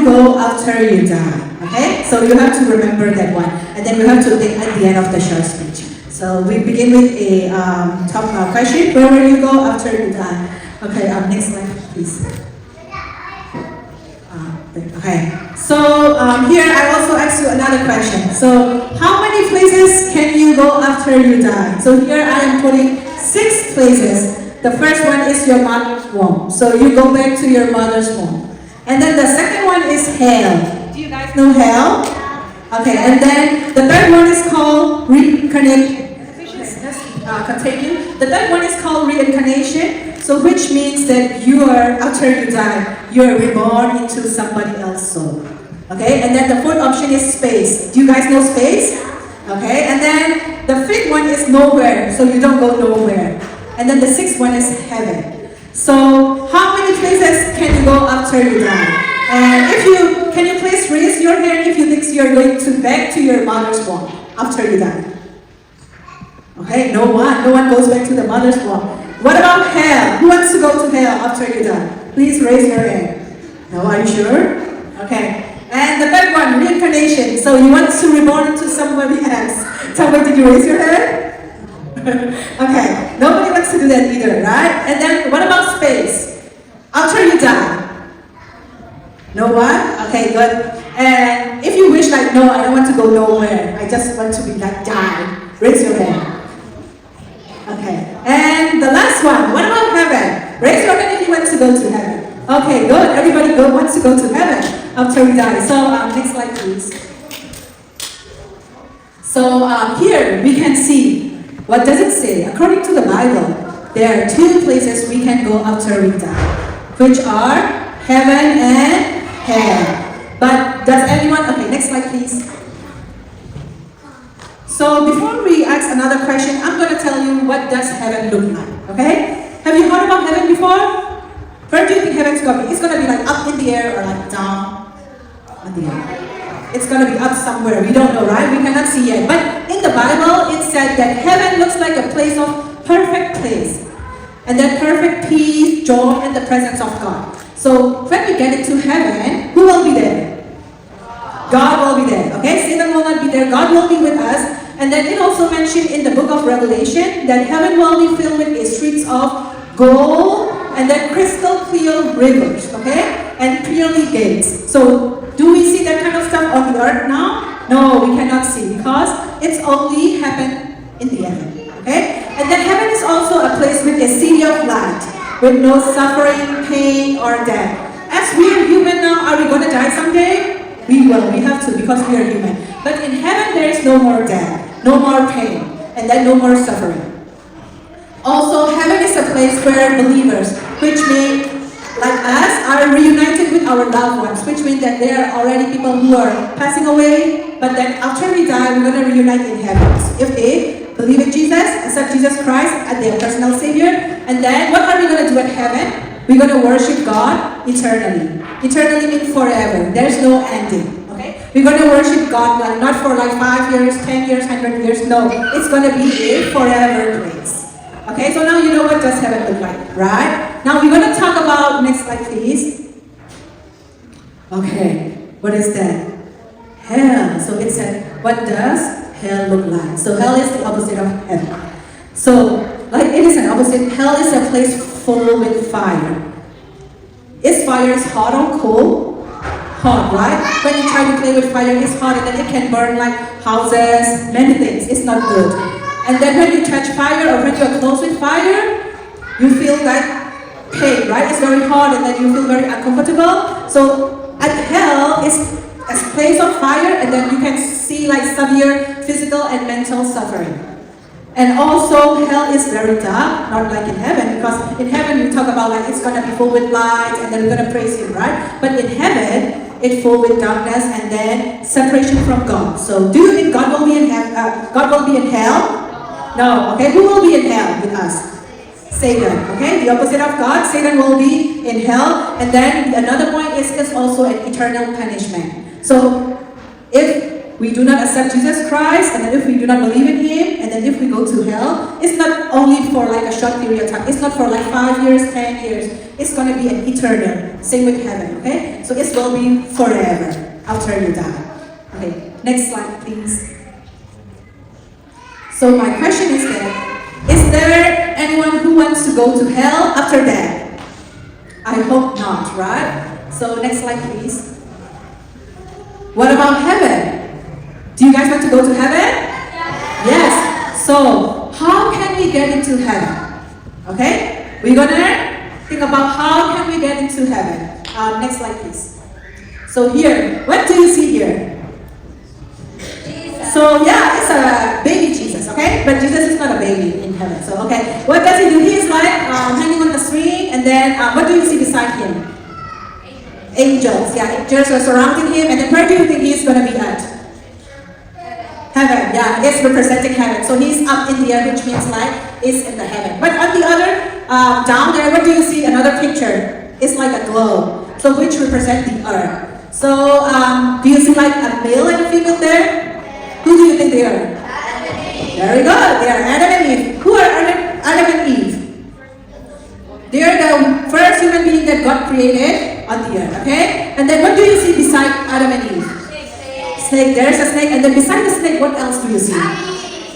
you go after you die? Okay, so you have to remember that one, and then we have to think at the end of the short speech. So we begin with a top question. Where will you go after you die? Okay, next slide, please. Okay, so here I also ask you another question. So how many places can you go after you die? So here I am putting 6 places. The first one is your mother's womb. So you go back to your mother's womb. And then the second one is hell. Do you guys know hell? Okay, and then the third one is called reincarnation. Continue. The third one is called reincarnation. So which means that you are, after you die, you are reborn into somebody else's soul. Okay, and then the fourth option is space. Do you guys know space? Okay, and then the fifth one is nowhere. So you don't go nowhere. And then the sixth one is heaven. So how many places can you go after you die? And can you please raise your hand if you think you're going back to your mother's womb after you die? Okay, no one goes back to the mother's womb. What about hell? Who wants to go to hell after you die? Please raise your hand. No, are you sure? Okay. And the third one, reincarnation. So you want to reborn into somebody else. Somebody, did you raise your hand? Okay, nobody wants to do that either, right? And then what about space? After you die? No one? Okay, good. And if you wish like, no, I don't want to go nowhere. I just want to be like die. Raise your hand. Okay, and the last one, what about heaven? Raise your hand if you want to go to heaven. Okay, good. Everybody wants to go to heaven after we die. So next slide, please. So here we can see, what does it say? According to the Bible, there are 2 places we can go after we die, which are heaven and hell. But does anyone, okay, next slide please. So before we ask another question, I'm going to tell you what does heaven look like, okay? Have you heard about heaven before? Where do you think heaven's going to be? It's going to be like up in the air or like down in the air. It's going to be up somewhere. We don't know, right? We cannot see yet. But in the Bible, it said that heaven looks like a place of perfect place. And that perfect peace, joy, and the presence of God. So when we get into heaven, who will be there? God will be there, okay? Satan will not be there. God will be with us. And then it also mentioned in the book of Revelation that heaven will be filled with the streets of gold and then crystal clear rivers, okay? And pearly gates. So do we see that kind of stuff on the earth now? No, we cannot see because it's only happened in the heaven, okay? And then heaven is also a place with a city of light, with no suffering, pain, or death. As we are human now, are we going to die someday? We will, we have to because we are human. But in heaven there is no more death, no more pain, and then no more suffering. Also, heaven is a place where believers, which mean like us, are reunited with our loved ones, which means that there are already people who are passing away, but then after we die, we're going to reunite in heaven. If they believe in Jesus, accept Jesus Christ as their personal Savior, and then what are we going to do at heaven? We're going to worship God eternally. Eternally means forever. There's no ending. Okay? We're going to worship God not for like 5 years, 10 years, 100 years. No, it's going to be a forever place. Okay, so now you know what does heaven look like, right? Now we're going to talk about, next slide please. Okay, what is that? Hell. So it said, what does hell look like? So hell is the opposite of heaven. So, like it is an opposite, hell is a place full with fire. Is fire hot or cold? Hot, right? When you try to play with fire, it's hot and then it can burn like houses, many things. It's not good. And then when you touch fire or when you're close with fire, you feel like pain, right? It's very hot and then you feel very uncomfortable. So at hell, it's a place of fire and then you can see like severe physical and mental suffering. And also, hell is very dark, not like in heaven, because in heaven you talk about like it's going to be full with light and then we're going to praise Him, right? But in heaven, it's full with darkness and then separation from God. So do you think God will be in God will be in hell? No, okay, who will be in hell with us? Satan, okay, the opposite of God, Satan will be in hell. And then another point is also an eternal punishment. So if we do not accept Jesus Christ, and then if we do not believe in Him, and then if we go to hell, it's not only for like a short period of time. It's not for like 5 years, 10 years. It's going to be an eternal. Same with heaven, okay? So it will be forever after you die. Okay, next slide, please. So my question is that, is there anyone who wants to go to hell after that? I hope not, right? So next slide, please. What about heaven? Do you guys want to go to heaven? Yes. So how can we get into heaven? Okay? We're gonna think about how can we get into heaven. Next slide, please. So here, what do you see here? So yeah, it's a baby Jesus, okay? But Jesus is not a baby in heaven. So okay, what does he do? He is like hanging on the string, and then what do you see beside him? Angels. Yeah, angels are surrounding him, and then where do you think he's gonna be at? Heaven. Yeah, it's representing heaven. So he's up in the air, which means like it's in the heaven. But on the other, down there, what do you see? Another picture. It's like a globe. So which represent the earth. So do you see like a male and a female there? Who do you think they are? Very good. They are Adam and Eve. Who are Adam and Eve? They are the first human being that God created on the earth. Okay? And then what do you see beside Adam and Eve? Snake. There's a snake. And then beside the snake, what else do you see?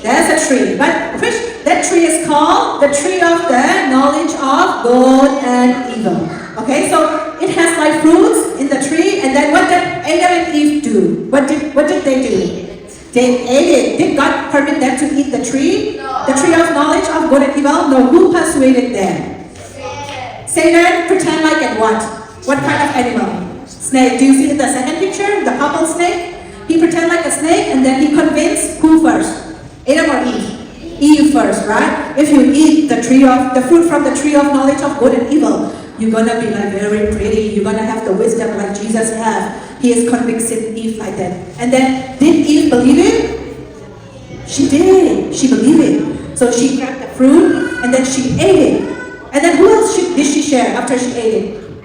There's a tree. But that tree is called the tree of the knowledge of good and evil. Okay? So it has like fruits in the tree. And then what did Adam and Eve do? What did they do? They ate it. Did God permit them to eat the tree? No. The tree of knowledge of good and evil? No. Who persuaded them? Satan. Pretend like it what? What kind of animal? Snake. Do you see in the second picture? The purple snake? He pretend like a snake, and then he convinced who first? Adam or Eve? Eve first, right? If you eat the fruit from the tree of knowledge of good and evil, you're gonna be like very pretty. You're gonna have the wisdom like Jesus has. He is convincing Eve like that. And then, did Eve believe it? She did. She believed it. So she grabbed the fruit, and then she ate it. And then who else did she share after she ate it?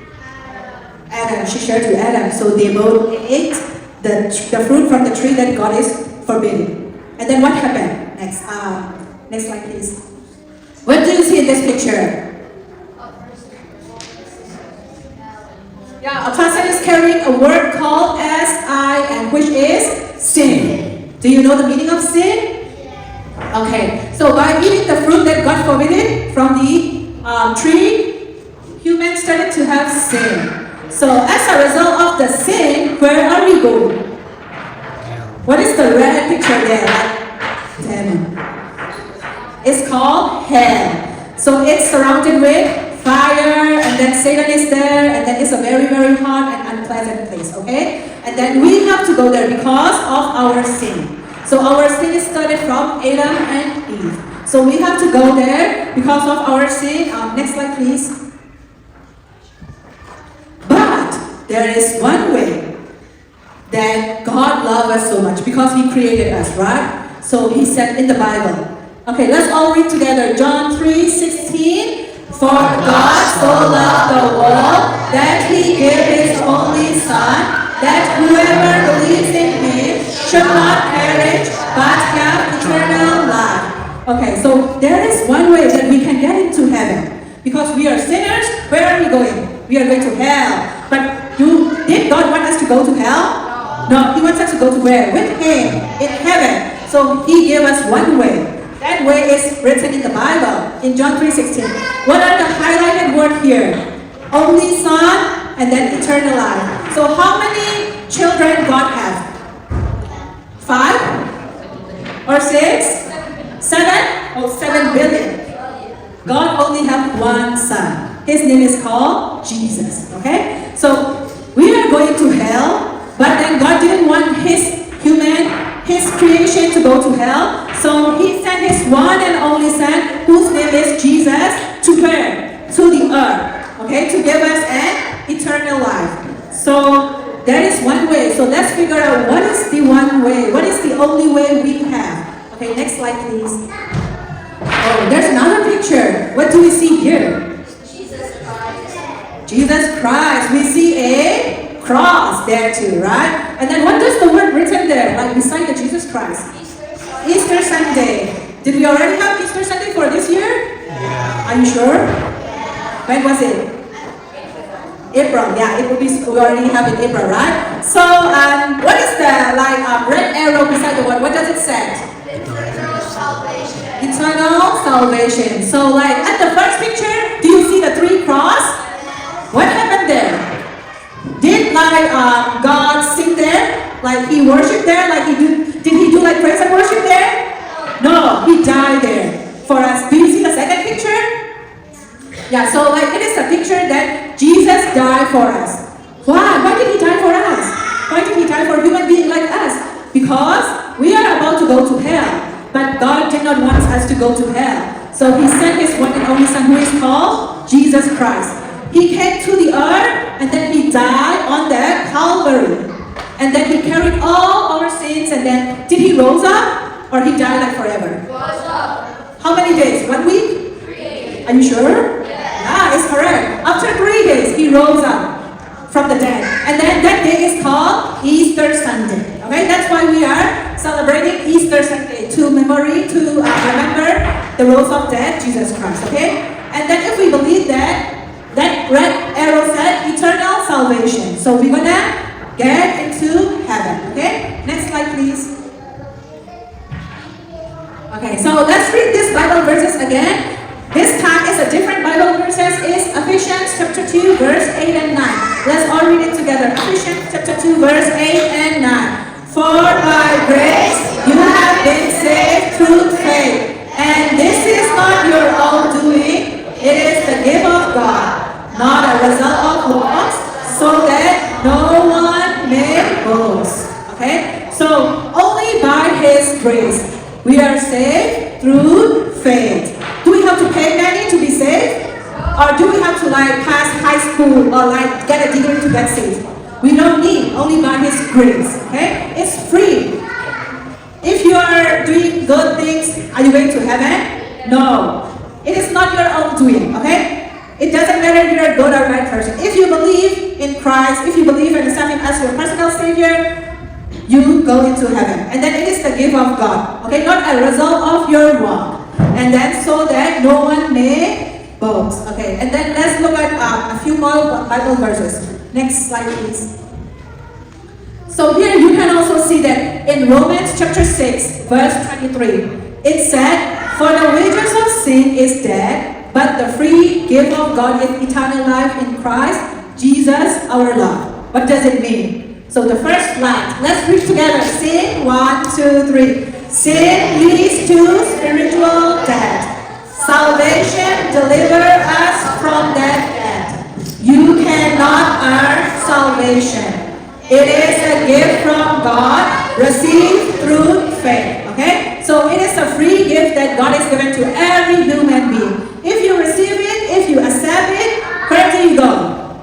Adam. She shared to Adam. So they both ate the fruit from the tree that God is forbidding. And then what happened? Next slide, please. What do you see in this picture? Yeah, a person is carrying a word called S-I-N, which is sin. Do you know the meaning of sin? Okay, so by eating the fruit that God forbidden from the tree, humans started to have sin. So as a result of the sin, where are we going? What is the red picture there? Heaven. It's called hell. So it's surrounded with fire, and then Satan is there, and then it's a very, very hot and unpleasant place, okay? And then we have to go there because of our sin. So our sin is started from Adam and Eve. So we have to go there because of our sin. Next slide, please. But there is one way that God loves us so much because He created us, right? So He said in the Bible. Okay, let's all read together. John 3:16. For God so loved the world that He gave His only Son, that whoever believes in Him should not perish, but have eternal life. Okay, so there is one way that we can get into heaven. Because we are sinners, where are we going? We are going to hell. But did God want us to go to hell? No, He wants us to go to where? With Him, in heaven. So He gave us one way. That way is written in the Bible, in John 3:16. What are the highlighted words here? Only Son, and then eternal life. So how many children God has? 5? Or 6? 7? Oh, 7 billion. God only has one Son. His name is called Jesus. Okay? So we are going to hell, but then God didn't want His creation to go to hell. So He sent His one and only Son, whose name is Jesus, to where? To the earth. Okay? To give us an eternal life. So there is one way. So let's figure out what is the one way. What is the only way we have? Okay, next slide please. Oh, there's another picture. What do we see here? Jesus Christ. Jesus Christ. We see a cross. cross there too, right? And then what does the word written there, like beside the Jesus Christ? Easter Sunday. Did we already have Easter Sunday for this year? Yeah. Are you sure? When was it? April. Yeah, it will be. We already have it April, right? So, what is the red arrow beside the word? What does it say? Eternal salvation. Eternal salvation. So, at the first picture, do you see the 3 cross? What happened there? Did God sing there? Like he worshipped there? Did he do praise and worship there? No, he died there for us. Do you see the second picture? Yeah, so it is a picture that Jesus died for us. Why? Why did he die for us? Why did he die for a human being like us? Because we are about to go to hell. But God did not want us to go to hell. So he sent his one and only son, who is called Jesus Christ. He came to the earth and then he died on the Calvary. And then he carried all our sins, and then did he rose up or he died forever? Rose up. How many days? 1 week? 3 days. Are you sure? Yeah. It's correct. After 3 days, he rose up from the dead. And then that day is called Easter Sunday. Okay, that's why we are celebrating Easter Sunday to remember the rose of dead, Jesus Christ. Okay? And then if we believe that red arrow said eternal salvation. So we're gonna get into heaven. Okay? Next slide, please. Okay, so let's read these Bible verses again. This time is a different Bible verses. Is Ephesians chapter 2, verse 8 and 9. Let's all read it together. Ephesians chapter 2, verse 8 and 9. For by grace you have been saved through faith. And this is not your own doing. It is the gift of God, not a result of works, so that no one may boast. Okay? So only by His grace we are saved through faith. Do we have to pay money to be saved? Or do we have to pass high school or get a degree to get saved? We don't need, only by His grace. Okay? It's free. If you are doing good things, are you going to heaven? No. It is not your own doing. Okay? It doesn't matter if you're a good or bad person. If you believe in Christ, if you believe in accepting Him as your personal Savior, you go into heaven. And then it is the gift of God. Okay? Not a result of your work. And then so that no one may boast. Okay, and then let's look at a few more Bible verses. Next slide, please. So here you can also see that in Romans chapter 6, verse 23, it said, for the wages of sin is death, but the free gift of God is eternal life in Christ Jesus our Lord. What does it mean? So the first line, let's read together. Sin, 1, 2, 3. Sin leads to spiritual death. Salvation delivers us from that death. You cannot earn salvation. It is a gift from God, received through faith. Okay? So it is a free gift that God has given to every human being. If you receive it, if you accept it, where do you go?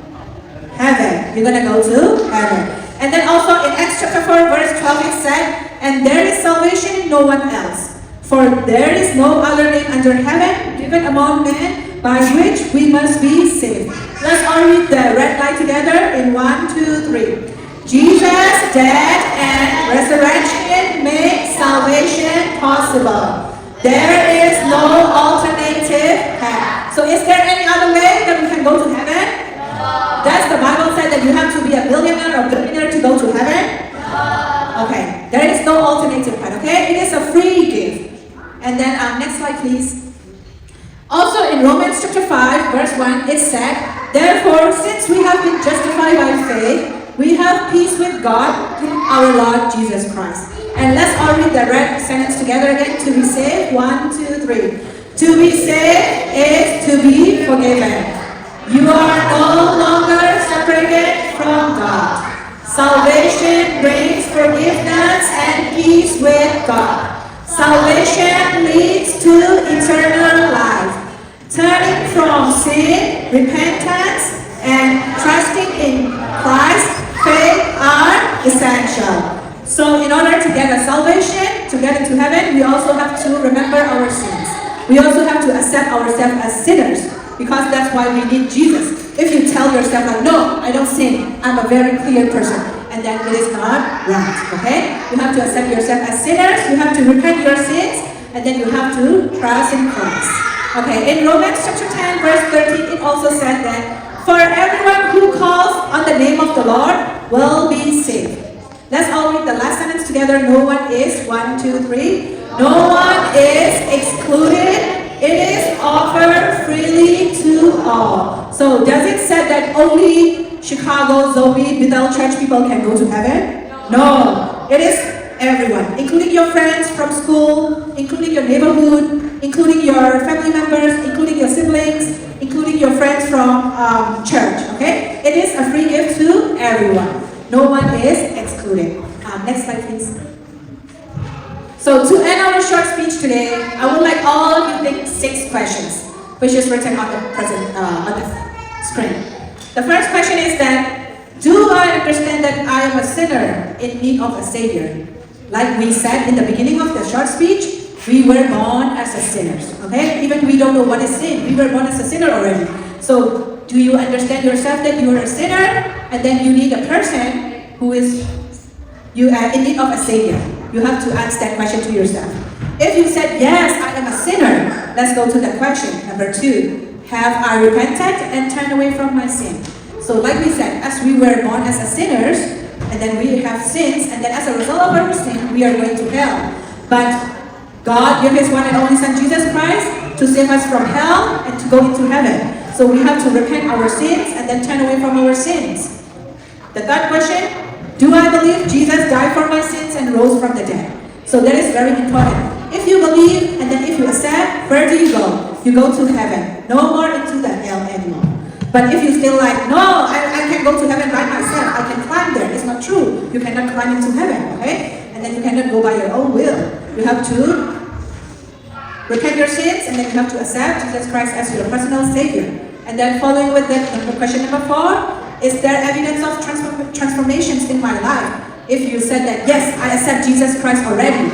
Heaven. You're going to go to heaven. And then also in Acts chapter 4, verse 12, it said, and there is salvation in no one else. For there is no other name under heaven given among men by which we must be saved. Let's all read the red line together in 1, 2, 3. Jesus' death and resurrection make salvation possible. There is no alternative path. So is there any other way that we can go to heaven? No. Does the Bible say that you have to be a billionaire or billionaire to go to heaven? No. Okay, there is no alternative path, okay? It is a free gift. And then next slide, please. Also in Romans chapter 5, verse 1, it said, therefore, since we have been justified by faith, we have peace with God through our Lord Jesus Christ. And let's all read the red sentence together again. To be saved, 1, 2, 3. To be saved is to be forgiven. You are no longer separated from God. Salvation brings forgiveness and peace with God. Salvation leads to eternal life. Turning from sin, repentance, and trusting in Christ, faith are essential. So in order to get a salvation, to get into heaven, we also have to remember our sins. We also have to accept ourselves as sinners, because that's why we need Jesus If you tell yourself like, no, I don't sin, I'm a very clear person, and then it is not right, okay? You have to accept yourself as sinners, you have to repent your sins, and then you have to trust in Christ. Okay, in Romans chapter 10, verse 13, it also said that, for everyone who calls on the name of the Lord will be saved. Let's all read the last sentence together. No one is, 1, 2, 3. No one is excluded. It is offered freely to all. So does it say that only Chicago, Zoe, Bethel Church people can go to heaven? No. It is everyone, including your friends from school, including your neighborhood, including your family members, including your siblings, including your friends from church, okay? It is a free gift to everyone. No one is excluded. Next slide, please. So to end our short speech today, I would like all of you to think 6 questions, which is written on the screen. The first question is that, do I understand that I am a sinner in need of a Savior? Like we said in the beginning of the short speech, we were born as a sinners, okay? Even we don't know what is sin, we were born as a sinner already. So do you understand yourself that you are a sinner, and then you need a person who is in need of a Savior? You have to ask that question to yourself. If you said, yes, I am a sinner, let's go to the question. Number 2, have I repented and turned away from my sin? So like we said, as we were born as a sinners, and then we have sins, and then as a result of our sin, we are going to hell. But God gave His one and only Son, Jesus Christ, to save us from hell and to go into heaven. So we have to repent our sins and then turn away from our sins. The third question, do I believe Jesus died for my sins and rose from the dead? So that is very important. If you believe and then if you accept, where do you go? You go to heaven. No more into the hell anymore. But if you still like, no, I can go to heaven by myself. I can climb there. It's not true. You cannot climb into heaven, okay? And then you cannot go by your own will. You have to repent your sins and then you have to accept Jesus Christ as your personal Savior. And then following with that, question number 4, is there evidence of transformations in my life? If you said that, yes, I accept Jesus Christ already,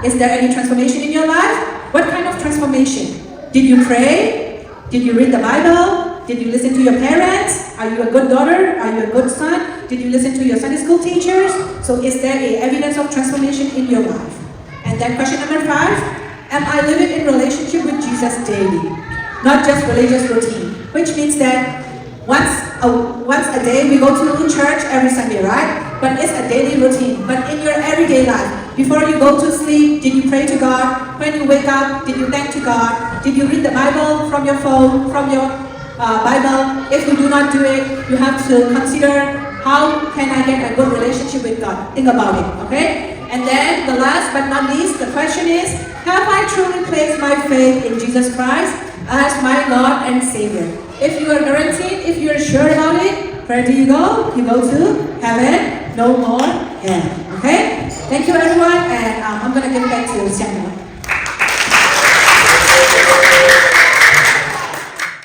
is there any transformation in your life? What kind of transformation? Did you pray? Did you read the Bible? Did you listen to your parents? Are you a good daughter? Are you a good son? Did you listen to your Sunday school teachers? So is there a evidence of transformation in your life? And then question number 5, am I living in relationship with Jesus daily? Not just religious routine, which means that once a day we go to church every Sunday, right? But it's a daily routine. But in your everyday life, before you go to sleep, did you pray to God? When you wake up, did you thank to God? Did you read the Bible from your phone, from your Bible? If you do not do it, you have to consider, how can I get a good relationship with God? Think about it, okay? And then the last but not least, the question is, have I truly placed my faith in Jesus Christ as my Lord and Savior? If you are guaranteed, if you are sure about it, where do you go? You go to heaven, no more hell. Okay? Thank you everyone, and I'm going to give it back to Siamah.